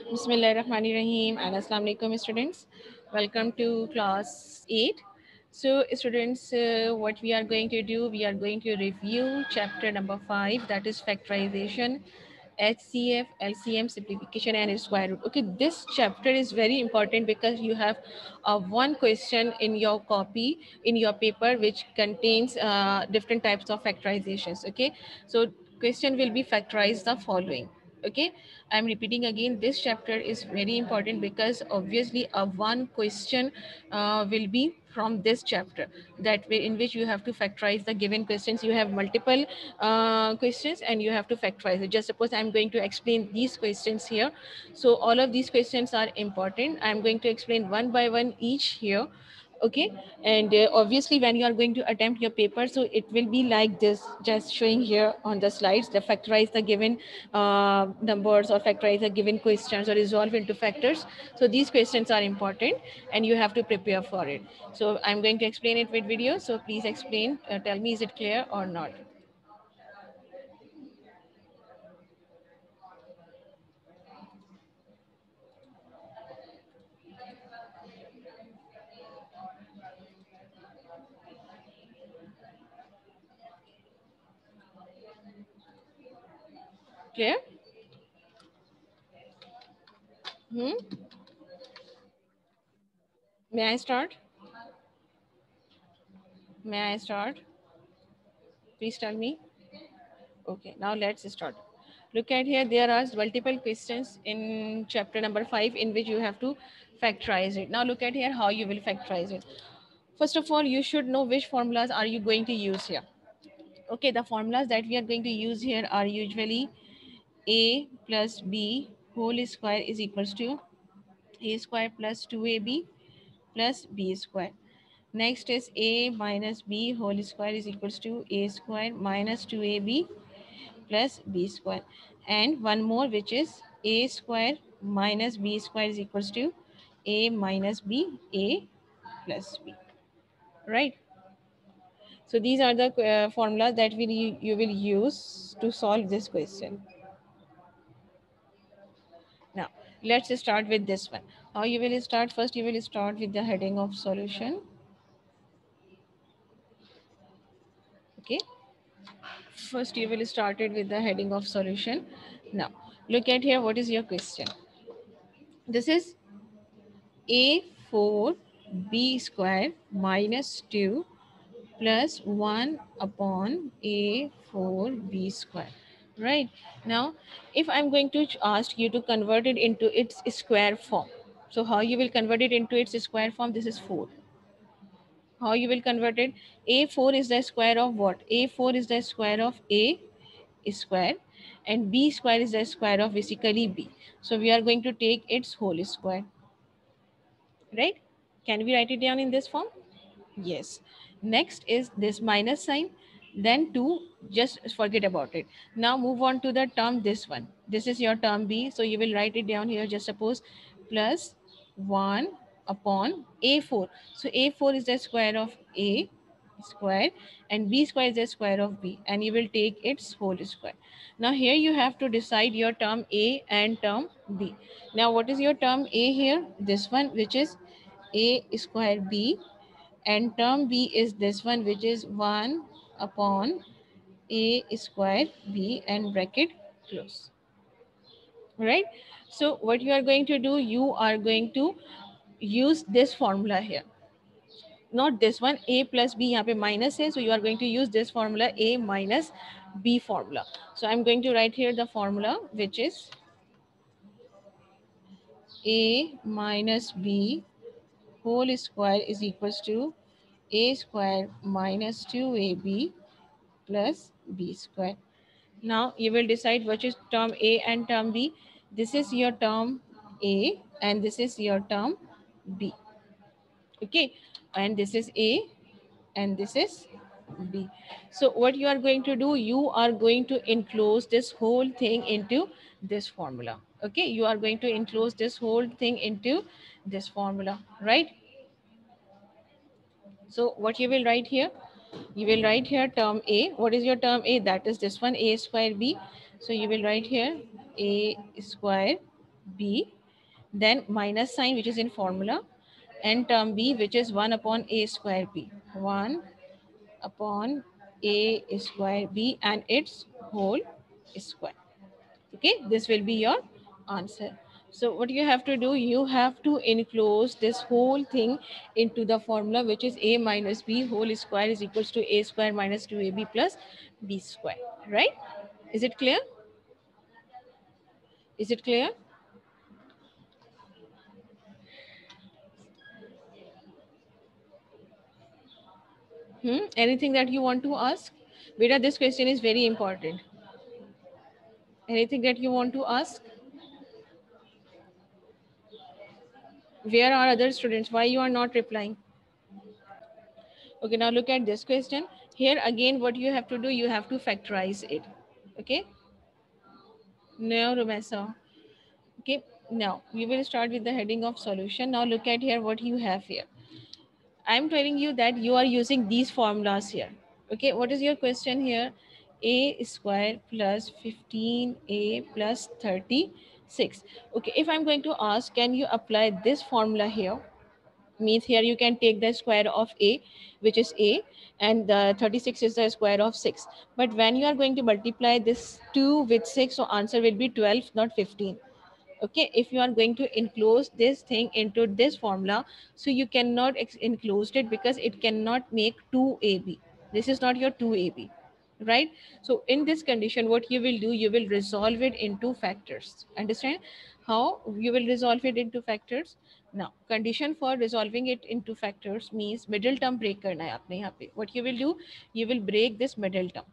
Bismillahirrahmanirrahim and Assalamu alaikum students. Welcome to class 8. So students, what we are going to do, we are going to review chapter number 5, that is factorization, HCF, LCM, simplification and square root. Okay, this chapter is very important because you have one question in your copy, in your paper, which contains different types of factorizations. Okay, so question will be factorize the following. Okay, I'm repeating again, this chapter is very important because obviously a one question will be from this chapter, that way in which you have to factorize the given questions. You have multiple questions and you have to factorize it. Just suppose I'm going to explain these questions here, so all of these questions are important. I'm going to explain one by one each here. Okay, and obviously when you are going to attempt your paper, so it will be like this, just showing here on the slides, the factorize the given numbers or factorize the given questions or resolve into factors. So these questions are important and you have to prepare for it. So I'm going to explain it with video, so please explain, tell me is it clear or not. Clear? Hmm? May I start? May I start? Please tell me. Okay, now let's start. Look at here, there are multiple questions in chapter number 5 in which you have to factorize it. Now look at here how you will factorize it. First of all, you should know which formulas are you going to use here. Okay, the formulas that we are going to use here are usually a plus b whole square is equals to a square plus 2ab plus b square. Next is a minus b whole square is equals to a square minus 2ab plus b square, and one more, which is a square minus b square is equals to a minus b, a plus b, right? So these are the formulas that you will use to solve this question. Now let's start with this one. How you will start? First you will start with the heading of solution. Okay, first you will start it with the heading of solution. Now look at here, what is your question? This is a4b square minus 2 plus 1 upon a4b square, right? Now if I'm going to ask you to convert it into its square form, so how you will convert it into its square form? This is 4. How you will convert it? A4 is the square of what? A4 is the square of a square, and b square is the square of basically b. So we are going to take its whole square, right? Can we write it down in this form? Yes. Next is this minus sign, then 2, just forget about it. Now move on to the term, this one. This is your term b, so you will write it down here, just suppose plus 1 upon a4. So a4 is the square of a square and b square is the square of b, and you will take its whole square. Now here you have to decide your term a and term b. Now what is your term a here? This one, which is a square b, and term b is this one, which is 1 upon a square b, and bracket close, right? So what you are going to do, you are going to use this formula here, not this one. A plus b यहाँ पे minus है, so you are going to use this formula, a minus b formula. So I'm going to write here the formula, which is a minus b whole square is equals to a square minus 2ab plus b square. Now you will decide which is term A and term B. This is your term A and this is your term B. Okay, and this is A and this is B. So what you are going to do, you are going to enclose this whole thing into this formula. Okay, you are going to enclose this whole thing into this formula, right? So what you will write here? You will write here term A. What is your term A? That is this one, A square B. So you will write here A square b, then minus sign which is in formula, and term b which is 1 upon a square b, 1 upon a square b and its whole square. Okay, this will be your answer. So what you have to do, you have to enclose this whole thing into the formula, which is a minus b whole square is equals to a square minus 2ab plus b square, right? Is it clear? Is it clear? Anything that you want to ask? Beta, this question is very important. Anything that you want to ask? Where are other students? Why you are not replying? Okay, now look at this question. Here again, what you have to do, you have to factorize it. Okay. Now, Rumesa. Okay. Now we will start with the heading of solution. Now look at here what you have here. I'm telling you that you are using these formulas here. Okay. What is your question here? A square plus 15a plus 36. Okay. If I'm going to ask, can you apply this formula here? Means here you can take the square of a, which is a, and the 36 is the square of 6. But when you are going to multiply this 2 with 6, so answer will be 12, not 15. Okay, if you are going to enclose this thing into this formula, so you cannot enclose it because it cannot make 2ab. This is not your 2ab, right? So in this condition, what you will do, you will resolve it into factors. Understand how you will resolve it into factors? Now condition for resolving it into factors means middle term break करना है आपने यहाँ पे. What you will do, you will break this middle term.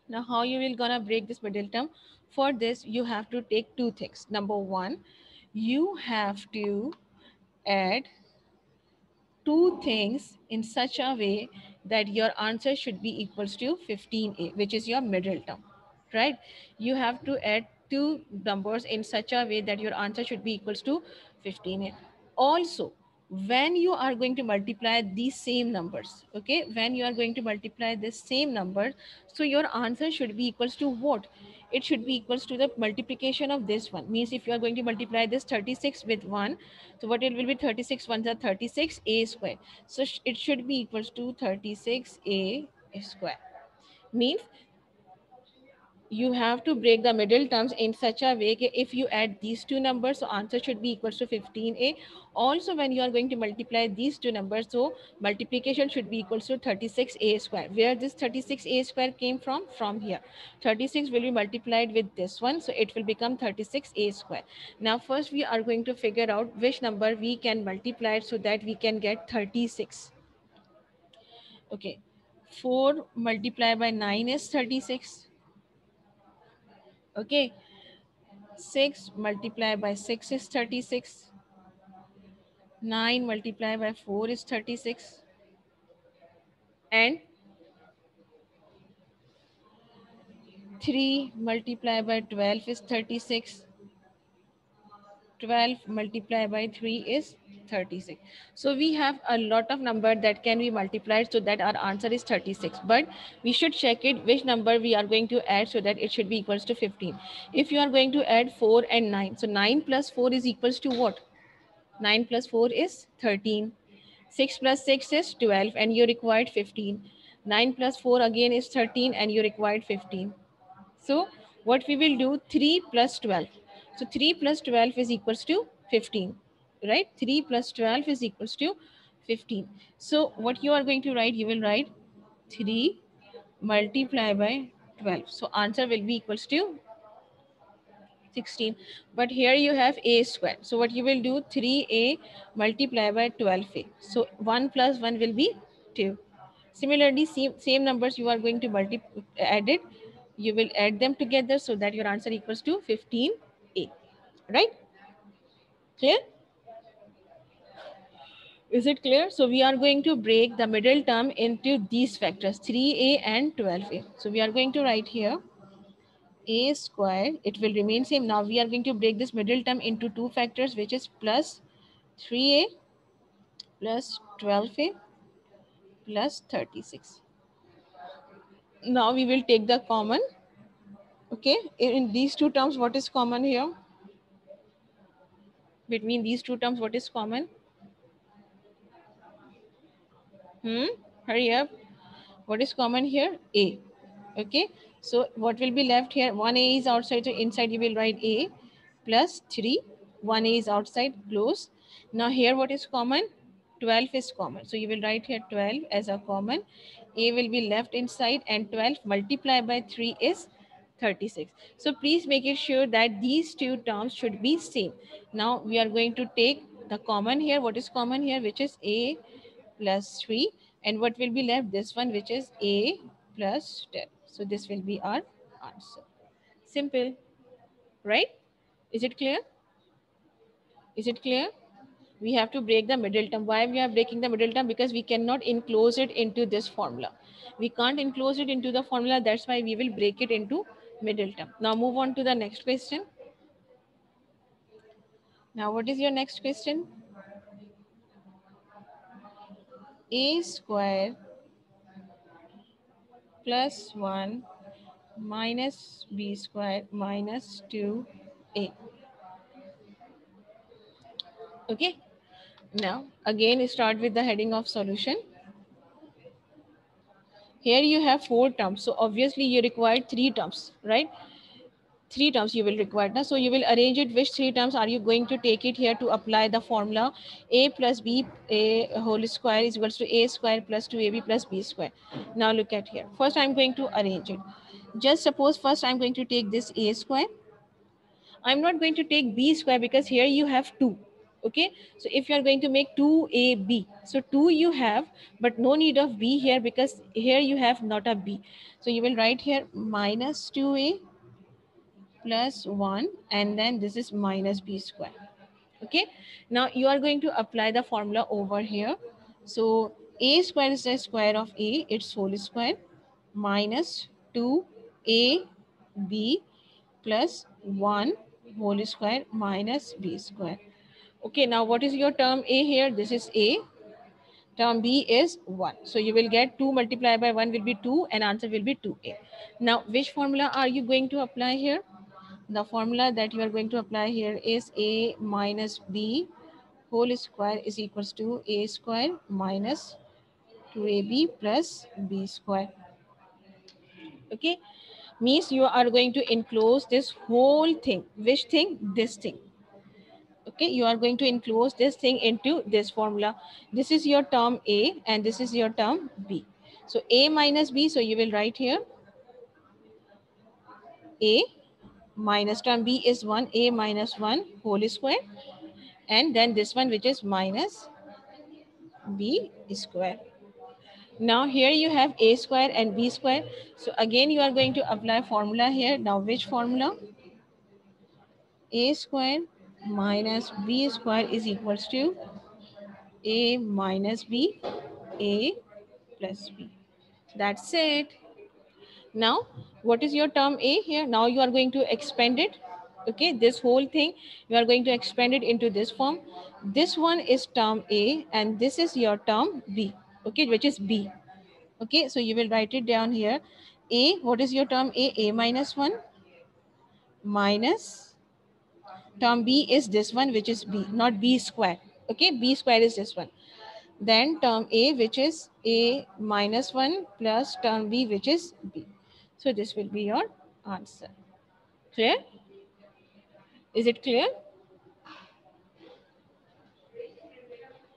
Now how you will gonna break this middle term? For this you have to take two things. Number one, you have to add two things in such a way that your answer should be equals to 15a, which is your middle term, right? You have to add two numbers in such a way that your answer should be equals to 15a. Also, when you are going to multiply these same numbers, okay, when you are going to multiply this same number, so your answer should be equals to what? It should be equals to the multiplication of this one. Means if you are going to multiply this 36 with 1, so what it will be, 36 ones are 36 a square. So it should be equals to 36 a square. Means you have to break the middle terms in such a way that if you add these two numbers, so answer should be equals to 15a. Also, when you are going to multiply these two numbers, so multiplication should be equals to 36a square. Where this 36a square came from? From here. 36 will be multiplied with this one, so it will become 36a square. Now first we are going to figure out which number we can multiply so that we can get 36. Okay, 4 multiplied by 9 is 36. Okay, 6 multiplied by 6 is 36. 9 multiplied by 4 is 36. And 3 multiplied by 12 is 36. 12 multiplied by 3 is 36. So we have a lot of number that can be multiplied so that our answer is 36. But we should check it which number we are going to add so that it should be equals to 15. If you are going to add 4 and 9, so 9 plus 4 is equals to what? 9 plus 4 is 13. 6 plus 6 is 12 and you required 15. 9 plus 4 again is 13 and you required 15. So what we will do, 3 plus 12. So 3 plus 12 is equals to 15, right? 3 plus 12 is equals to 15. So what you are going to write, you will write 3 multiplied by 12. So answer will be equals to 16. But here you have a square. So what you will do, 3a multiplied by 12a. So 1 plus 1 will be 2. Similarly, same numbers you are going to add it. You will add them together so that your answer equals to 15a. Right? Clear? Is it clear? So we are going to break the middle term into these factors, 3a and 12a. So we are going to write here a square, it will remain same. Now we are going to break this middle term into two factors, which is plus 3a plus 12a plus 36. Now we will take the common. Okay, in these two terms, what is common here? Between these two terms, what is common? Hurry up. What is common here? A. Okay. So what will be left here? 1a is outside, so inside you will write a plus 3. 1a is outside, close. Now here what is common? 12 is common. So you will write here 12 as a common. A will be left inside, and 12 multiplied by 3 is 36. So please make it sure that these two terms should be same. Now we are going to take the common here. What is common here? Which is a plus 3, and what will be left? This one, which is a plus 10. So this will be our answer. Simple, right? Is it clear? Is it clear? We have to break the middle term. Why we are breaking the middle term? Because we cannot enclose it into this formula. We can't enclose it into the formula. That's why we will break it into middle term. Now move on to the next question. Now what is your next question? A square plus 1 minus b square minus 2a. Okay. Now again start with the heading of solution. Here you have 4 terms. So obviously you require 3 terms, right? 3 terms you will require now. So you will arrange it. Which 3 terms are you going to take it here to apply the formula? A plus b a whole square is equals to a square plus 2ab plus b square. Now look at here. First I'm going to arrange it. Just suppose first I'm going to take this a square. I'm not going to take b square because here you have 2. Okay. So if you are going to make 2ab, so 2 you have, but no need of b here because here you have not a b. So you will write here minus 2a plus 1, and then this is minus b square. Okay. Now you are going to apply the formula over here. So a square is the square of a, its whole square, minus 2ab plus 1 whole square minus b square. Okay, now what is your term a here? This is a. Term b is 1. So you will get 2 multiplied by 1 will be 2, and answer will be 2a. Now which formula are you going to apply here? The formula that you are going to apply here is a minus b whole square is equals to a square minus 2ab plus b square. Okay, means you are going to enclose this whole thing. Which thing? This thing. Okay, you are going to enclose this thing into this formula. This is your term a and this is your term b. So a minus b, so you will write here a minus term b is 1, a minus 1 whole square, and then this one which is minus b square. Now here you have a square and b square. So again you are going to apply formula here. Now which formula? A square minus b square is equals to a minus b, a plus b. That's it. Now what is your term a here? Now you are going to expand it. Okay, this whole thing you are going to expand it into this form. This one is term a and this is your term b. Okay, which is b. Okay, so you will write it down here. A, what is your term a minus 1 minus term b is this one, which is b, not b square. Okay, b square is this one. Then term a, which is a minus 1 plus term b, which is b. So this will be your answer. Clear? Is it clear?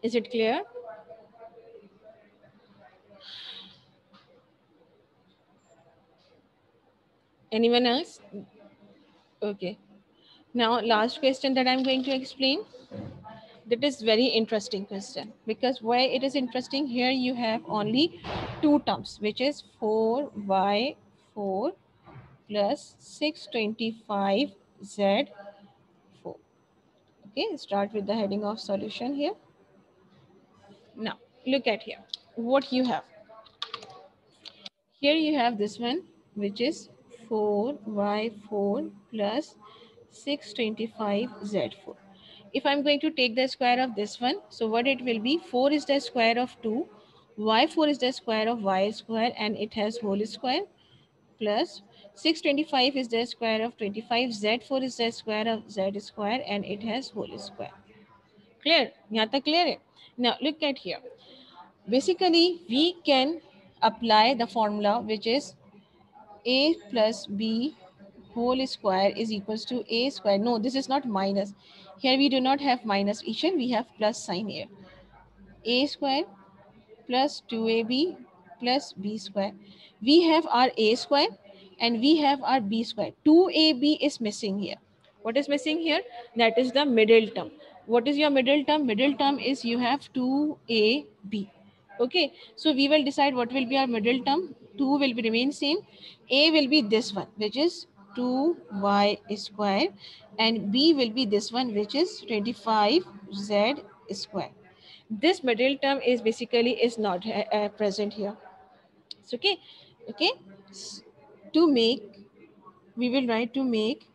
Is it clear? Anyone else? Okay. Now last question that I'm going to explain. That is very interesting question, because why it is interesting, here you have only two terms, which is 4y4 plus 625z4. Okay, start with the heading of solution here. Now look at here what you have. Here you have this one, which is 4y4 plus 625z4. If I'm going to take the square of this one, so what it will be? 4 is the square of 2, y4 is the square of y square, and it has whole square, plus 625 is the square of 25, z4 is the square of z square, and it has whole square. Clear? यहाँ तक clear है? Now look at here. Basically, we can apply the formula which is a plus b whole square is equals to a square. No, this is not minus. Here we do not have minus equation, we have plus sign here. A square plus 2ab plus b square. We have our a square and we have our b square. 2ab is missing here. What is missing here? That is the middle term. What is your middle term? Middle term is you have 2ab. Okay, so we will decide what will be our middle term. 2 will be remain same. A will be this one, which is 2y square, and b will be this one, which is 25z square. This middle term is basically is not present here. So okay, to make, we will write to make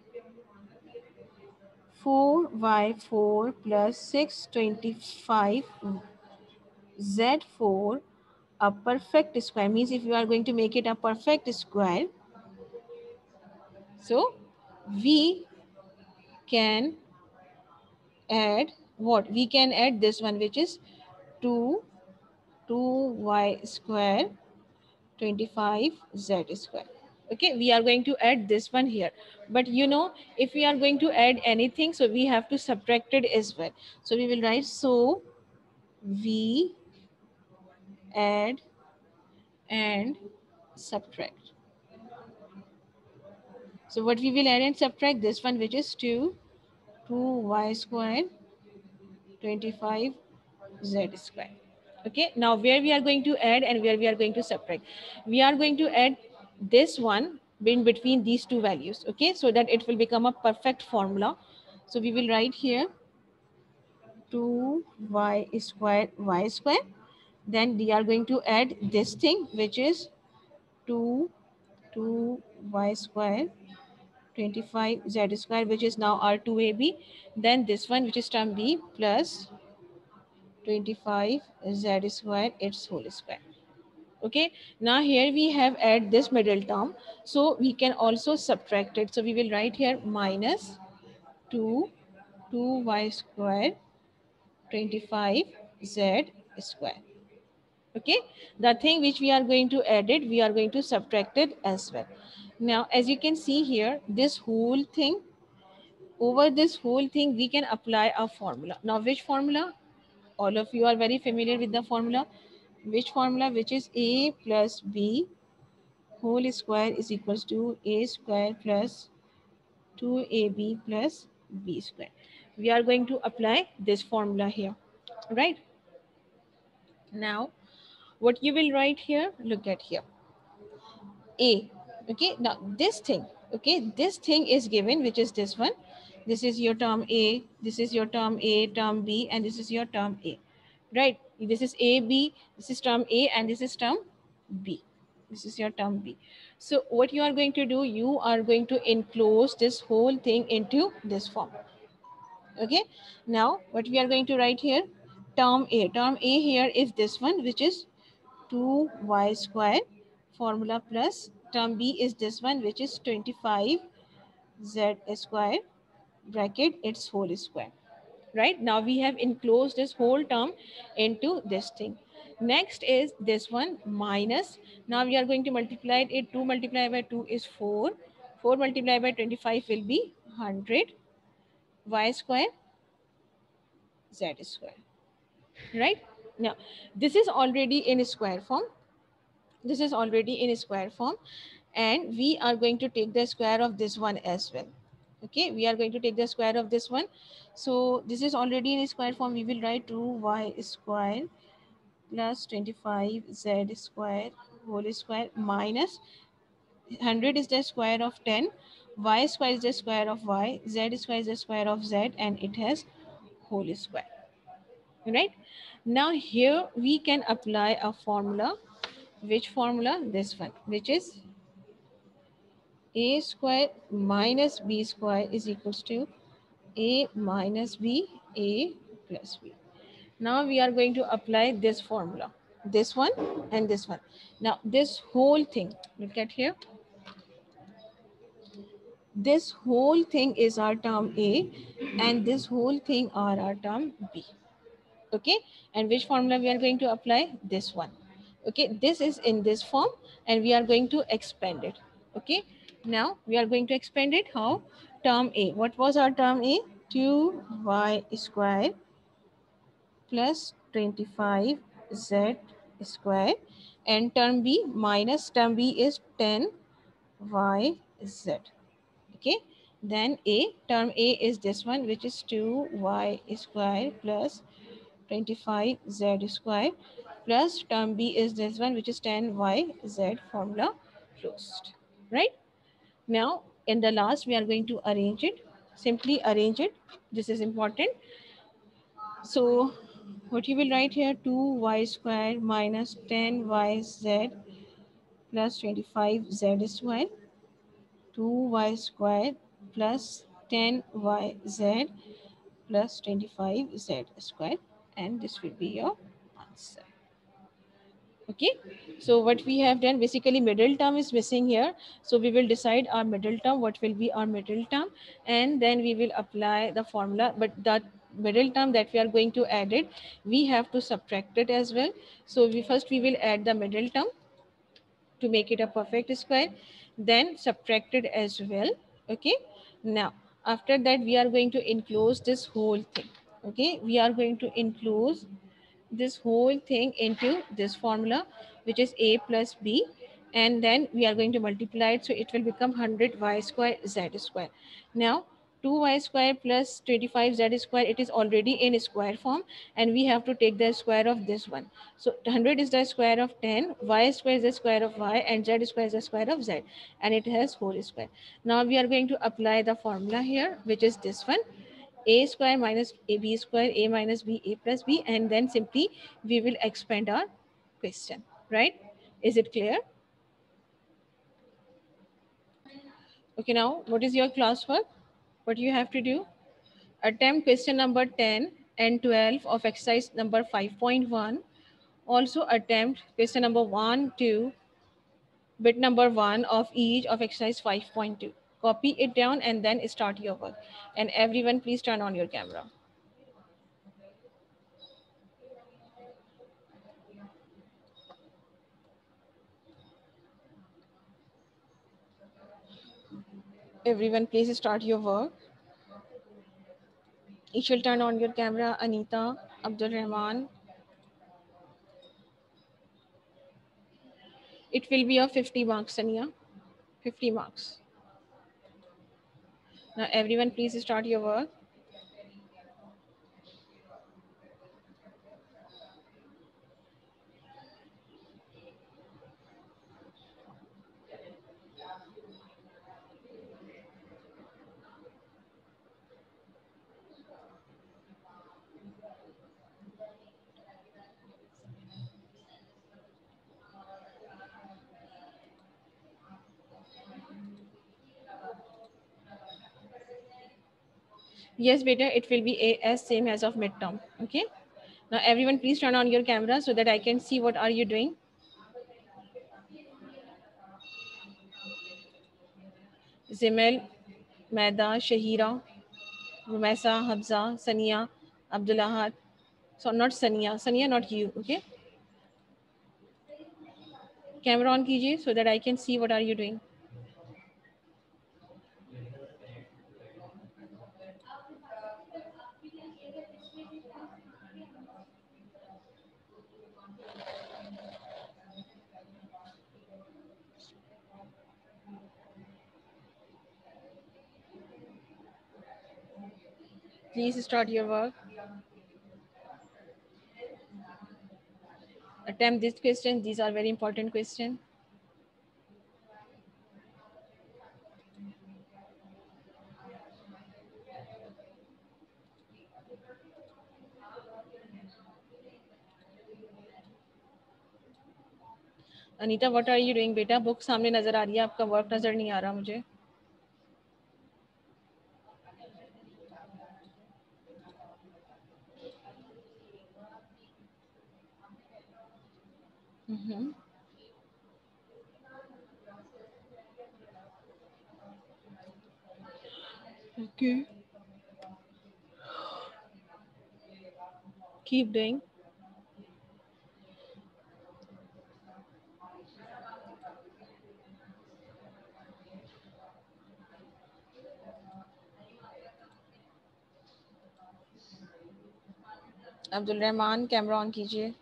4y4 plus 625 z4 a perfect square. Means if you are going to make it a perfect square, so we can add what? We can add this one, which is 2 2y square 25 z square. Okay, we are going to add this one here, but you know, if we are going to add anything, so we have to subtract it as well. So we will write, so we add and subtract. So what we will add and subtract? This one, which is 2y square 25 z square. Okay, now where we are going to add and where we are going to subtract? We are going to add this one in between these two values, okay, so that it will become a perfect formula. So we will write here 2y square y square, then we are going to add this thing, which is 2 2y square 25 z square, which is now our 2ab, then this one, which is term b, plus 25 z square its whole square. Okay, now here we have add this middle term, so we can also subtract it. So we will write here minus 2 2y square 25 z square. Okay, the thing which we are going to add it, we are going to subtract it as well. Now as you can see here, this whole thing, over this whole thing we can apply a formula. Now which formula? All of you are very familiar with the formula. Which formula? Which is a plus b whole square is equals to a square plus 2ab plus b square. We are going to apply this formula here, right? Now what you will write here, look at here, a. Okay, now this thing, okay, this thing is given, which is this one. This is your term a, this is your term a, term b, and this is your term a, right? This is a b, this is term a, and this is term b. This is your term b. So what you are going to do, you are going to enclose this whole thing into this form. Okay, now what we are going to write here, term a. Term a here is this one, which is 2y square formula, plus term b is this one, which is 25 z square bracket its whole square. Right, now we have enclosed this whole term into this thing. Next is this one minus, now we are going to multiply it. 2 multiplied by 2 is 4, 4 multiplied by 25 will be 100 y square z square. Right, now this is already in square form, this is already in square form, and we are going to take the square of this one as well. Okay, we are going to take the square of this one. So this is already in square form. We will write 2y square plus 25 z square whole square minus 100 is the square of 10, y square is the square of y, z square is the square of z, and it has whole square. Right, now here we can apply a formula. Which formula? This one, which is a square minus b square is equals to a minus b, a plus b. Now we are going to apply this formula, this one and this one. Now this whole thing, look at here, This whole thing is our term A, and this whole thing are our term B. Okay, and which formula we are going to apply? This one. Okay, this is in this form, and we are going to expand it. Okay, now we are going to expand it. How? Term A, what was our term A? 2y square plus 25z square, and term B minus term B is 10yz. Okay, then A, term A is this one, which is 2y square plus 25z square, plus term B is this one, which is 10yz. Formula closed. Right? Now, in the last, we are going to arrange it. Simply arrange it. This is important. So, what you will write here, 2y square minus 10yz plus 25z square, 2y square plus 10yz plus 25z square, and this will be your answer. Okay, so what we have done, basically middle term is missing here, so we will decide our middle term, what will be our middle term, and then we will apply the formula. But that middle term that we are going to add it, we have to subtract it as well. So we will add the middle term to make it a perfect square, then subtract it as well. Okay, now after that we are going to enclose this whole thing. Okay, we are going to enclose this whole thing into this formula, which is a plus b, and then we are going to multiply it, so it will become 100 y square z square. Now 2y square plus 25 z square, it is already in square form, and we have to take the square of this one. So 100 is the square of 10, y square is the square of y, and z square is the square of z, and it has whole square. Now we are going to apply the formula here, which is this one, a square minus ab square, a minus b, a plus b, and then simply we will expand our question. Right? Is it clear? Okay, now what is your classwork? What you have to do? Attempt question number 10 and 12 of exercise number 5.1. Also attempt question number 1, 2, bit number 1 of each of exercise 5.2. Copy it down and then start your work. And everyone, please turn on your camera. Everyone, please start your work. You should turn on your camera, Anita, Abdul Rahman. It will be a 50 marks, Sania. 50 marks. Now, everyone, please start your work. Yes, beta, it will be as same as of midterm. Okay. Now, everyone, please turn on your camera so that I can see what are you doing. Zimel, Maida, Shahira, Rumesa, Habza, Sania, Abdullahat. So not Sania. Sania, not you. Okay. Camera on कीजिए so that I can see what are you doing. Please start your work. Attempt this question. These are very important questions. Anita, what are you doing बेटा? Book सामने नजर आ रही है, आपका work नजर नहीं आ रहा मुझे. Mhm. Okay. Keep doing. Abdul Rahman camera on कीजिए.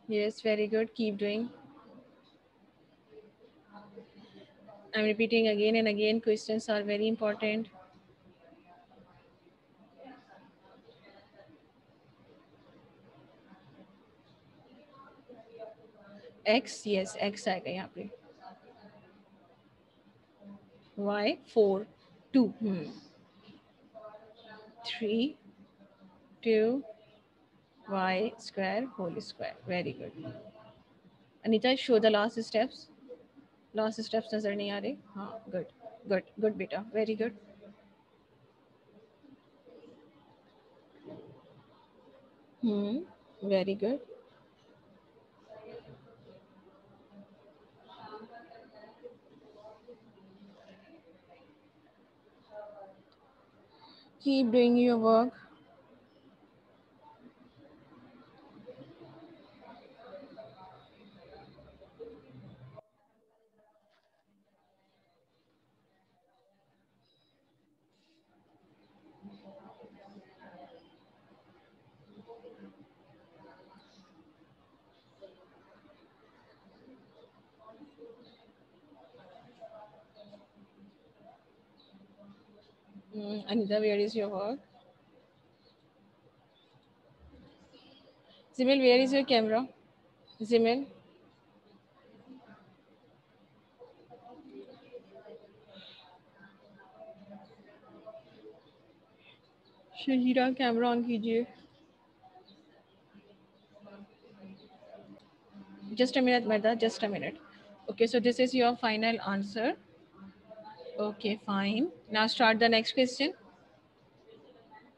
Yes, very good. Keep doing. I'm repeating again and again. Questions are very important. X, yes, X आएगा यहाँ पे. Y 4 2. 3 2 y square whole square. Very good. Anita, show the last steps. Last steps नजर नहीं आ रहे. हाँ, good, good, good बेटा. Very good. Very good. Keep doing your work. Anita, where is your work? Zimil, where is your camera? Zimil. Shahira camera on कीजिए. Just a minute, Meda. Just a minute. Okay, so this is your final answer. Okay, fine. Now start the next question.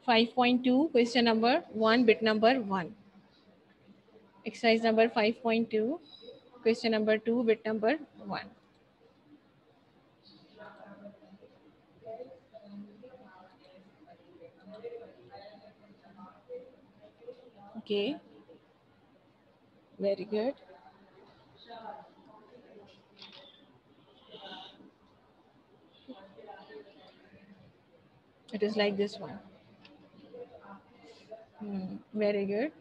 5.2, question number 1, bit number 1. Exercise number 5.2, question number 2, bit number 1. Okay, very good. It is like this one. Very good.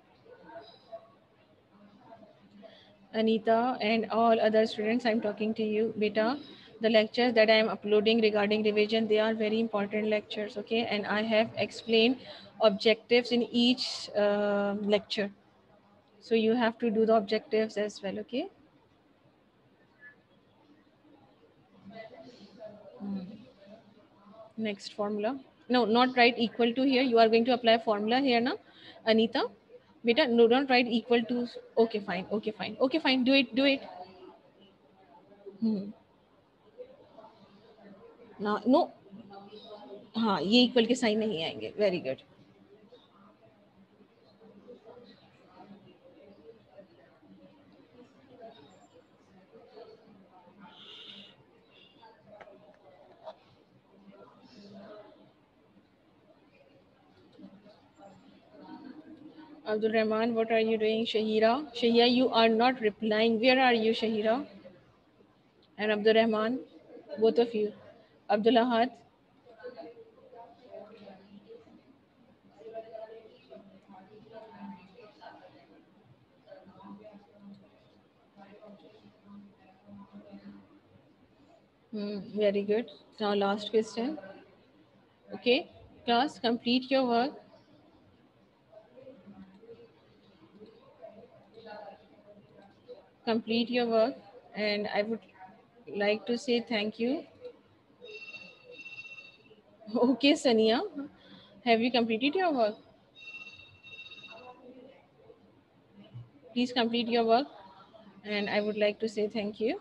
Anita and all other students, I'm talking to you. Beta, the lectures that I am uploading regarding revision, they are very important lectures, okay? And I have explained objectives in each lecture. So you have to do the objectives as well, okay? Next formula. No, not write equal to here. You are going to apply formula here now. Anita, beta, no, don't write equal to. Okay, fine. Okay, fine. Okay, fine. Do it. Do it. Now, no. हाँ, ये equal के sign नहीं आएंगे. Very good. Abdul Rahman, what are you doing? Shahira, Shahira, you are not replying. Where are you, Shahira? And Abdul Rahman, both of you. Abdul Ahad, very good. Now last question. Okay, class, complete your work. Complete your work, and I would like to say thank you. Okay, Sania, have you completed your work? please complete your work, and I would like to say thank you.